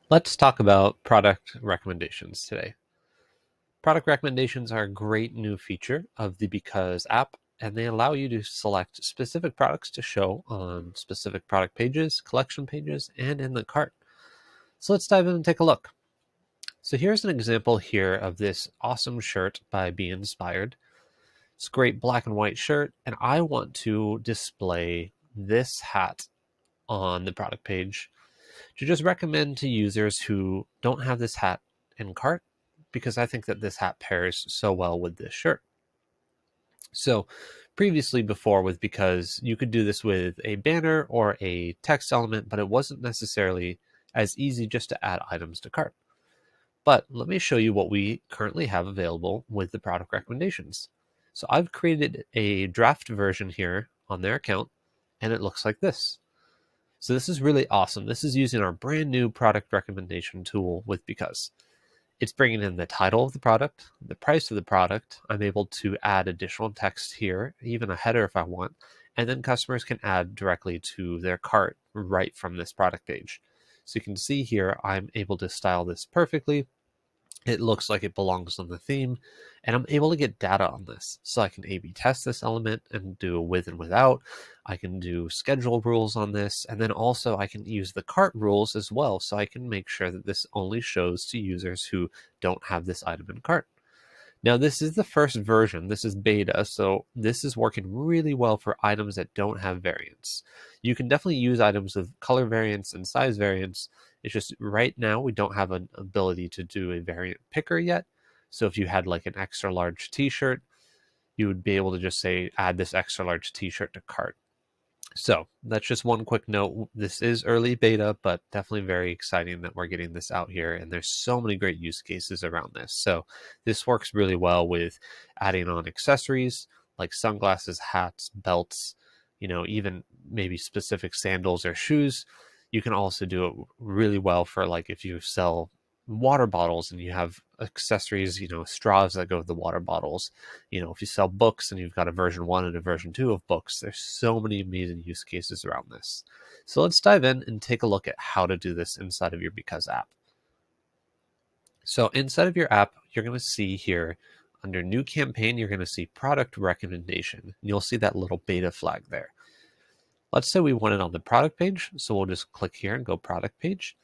Let's talk about product recommendations today. Product recommendations are a great new feature of the Because app, and they allow you to select specific products to show on specific product pages, collection pages, and in the cart. So let's dive in and take a look. So here's an example here of this awesome shirt by Be Inspired. It's a great black and white shirt, and I want to display this hat on the product page to just recommend to users who don't have this hat in cart, because I think that this hat pairs so well with this shirt. So previously before with Because, you could do this with a banner or a text element, but it wasn't necessarily as easy just to add items to cart. But let me show you what we currently have available with the product recommendations. So I've created a draft version here on their account, and it looks like this. So this is really awesome. This is using our brand new product recommendation tool with Because. It's bringing in the title of the product, the price of the product. I'm able to add additional text here, even a header if I want, and then customers can add directly to their cart right from this product page. So you can see here, I'm able to style this perfectly. It looks like it belongs on the theme, and I'm able to get data on this. So I can A/B test this element and do a with and without. I can do schedule rules on this, and then also I can use the cart rules as well, so I can make sure that this only shows to users who don't have this item in cart. Now, this is the first version. This is beta, so this is working really well for items that don't have variants. You can definitely use items with color variants and size variants. It's just right now we don't have an ability to do a variant picker yet. So if you had like an extra large t-shirt, you would be able to just say add this extra large t-shirt to cart. So that's just one quick note. This is early beta, but definitely very exciting that we're getting this out here. And there's so many great use cases around this. So this works really well with adding on accessories like sunglasses, hats, belts, even maybe specific sandals or shoes. You can also do it really well for like if you sell water bottles and you have accessories, straws that go with the water bottles. If you sell books and you've got a version 1 and a version 2 of books, there's so many amazing use cases around this. So let's dive in and take a look at how to do this inside of your Because app. So inside of your app, you're going to see here under new campaign, you're going to see product recommendation. And you'll see that little beta flag there. Let's say we want it on the product page. So we'll just click here and go product page.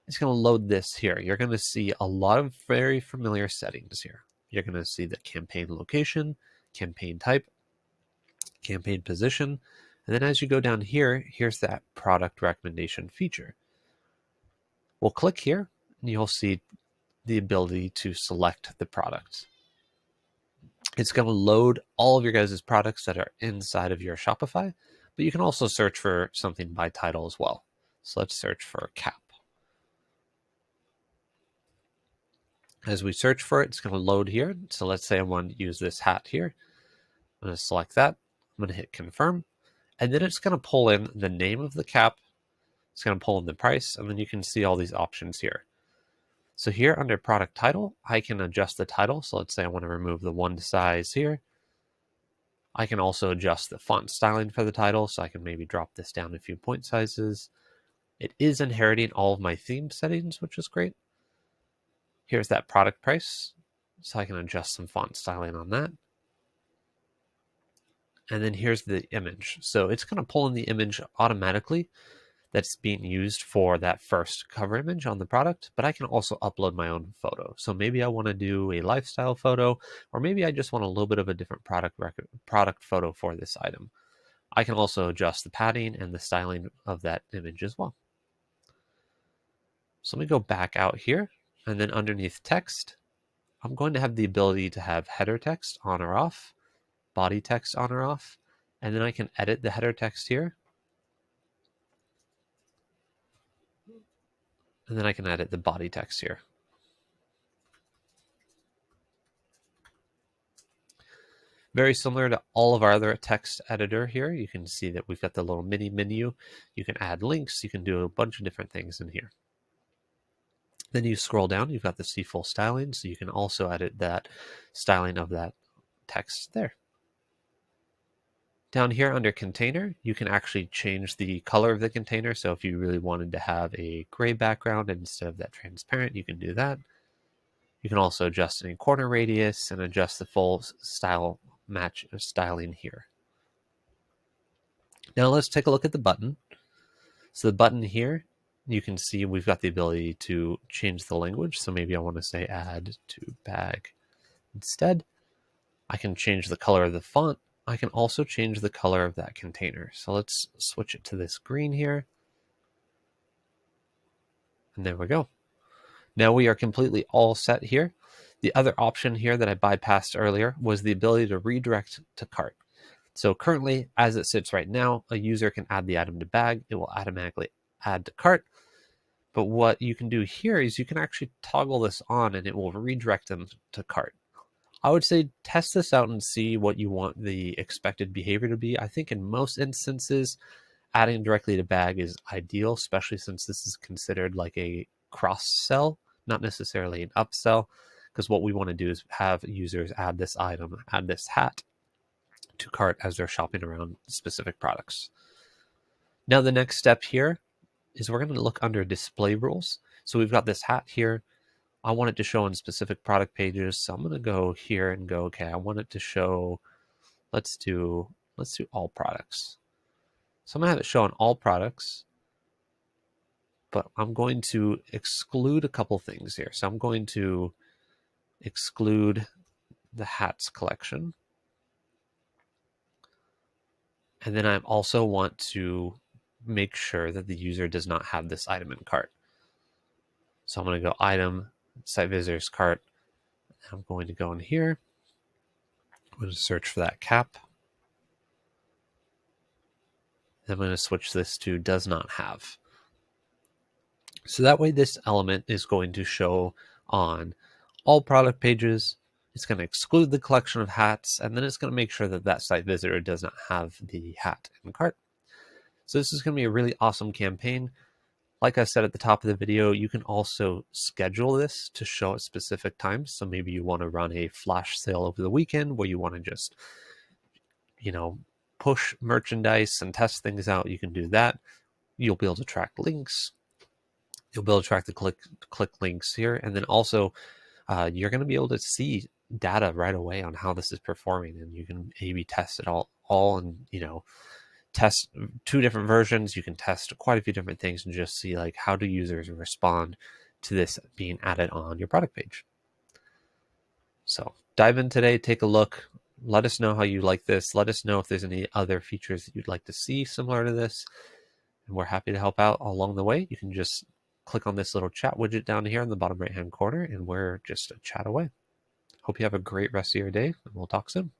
It's going to load this here. You're going to see a lot of very familiar settings here. You're going to see the campaign location, campaign type, campaign position, and then as you go down here, here's that product recommendation feature. We'll click here, and you'll see the ability to select the product. It's going to load all of your guys' products that are inside of your Shopify, but you can also search for something by title as well. So let's search for cap. As we search for it, it's going to load here. So let's say I want to use this hat here. I'm going to select that. I'm going to hit confirm. And then it's going to pull in the name of the cap. It's going to pull in the price. And then you can see all these options here. So here under product title, I can adjust the title. So let's say I want to remove the one size here. I can also adjust the font styling for the title. So I can maybe drop this down a few point sizes. It is inheriting all of my theme settings, which is great. Here's that product price. So I can adjust some font styling on that. And then here's the image. So it's going to pull in the image automatically that's being used for that first cover image on the product, but I can also upload my own photo. So maybe I want to do a lifestyle photo, or maybe I just want a little bit of a different product photo for this item. I can also adjust the padding and the styling of that image as well. So let me go back out here, and then underneath text, I'm going to have the ability to have header text on or off, body text on or off, and then I can edit the header text here. And then I can edit the body text here. Very similar to all of our other text editor here. You can see that we've got the little mini menu. You can add links. You can do a bunch of different things in here. Then you scroll down, you've got the see full styling. So you can also edit that styling of that text there. Down here under container, you can actually change the color of the container. So if you really wanted to have a gray background instead of that transparent, you can do that. You can also adjust any corner radius and adjust the full style match styling here. Now let's take a look at the button. So the button here, you can see we've got the ability to change the language. So maybe I want to say add to bag instead. I can change the color of the font. I can also change the color of that container. So let's switch it to this green here. And there we go. Now we are completely all set here. The other option here that I bypassed earlier was the ability to redirect to cart. So currently, as it sits right now, a user can add the item to bag. It will automatically add to cart. But what you can do here is you can actually toggle this on and it will redirect them to cart. I would say test this out and see what you want the expected behavior to be. I think in most instances, adding directly to bag is ideal, especially since this is considered like a cross sell, not necessarily an upsell, because what we want to do is have users add this item, add this hat to cart as they're shopping around specific products. Now the next step here is we're going to look under display rules. So we've got this hat here. I want it to show on specific product pages. So I'm going to go here and go, okay, I want it to show, let's do all products. So I'm going to have it show on all products, but I'm going to exclude a couple things here. So I'm going to exclude the hats collection. And then I also want to make sure that the user does not have this item in cart. So I'm going to go item, site visitors cart. I'm going to go in here. I'm going to search for that cap. I'm going to switch this to does not have. So that way this element is going to show on all product pages. It's going to exclude the collection of hats, and then it's going to make sure that that site visitor does not have the hat in cart. So this is going to be a really awesome campaign. Like I said at the top of the video, you can also schedule this to show at specific times. So maybe you want to run a flash sale over the weekend where you want to just, push merchandise and test things out. You can do that. You'll be able to track links. You'll be able to track the click links here. And then also you're going to be able to see data right away on how this is performing. And you can A/B test it all and, test 2 different versions. You can test quite a few different things and just see like how do users respond to this being added on your product page. So dive in today, take a look. Let us know how you like this. Let us know if there's any other features that you'd like to see similar to this. And we're happy to help out along the way. You can just click on this little chat widget down here in the bottom right-hand corner, and we're just a chat away. Hope you have a great rest of your day, and we'll talk soon.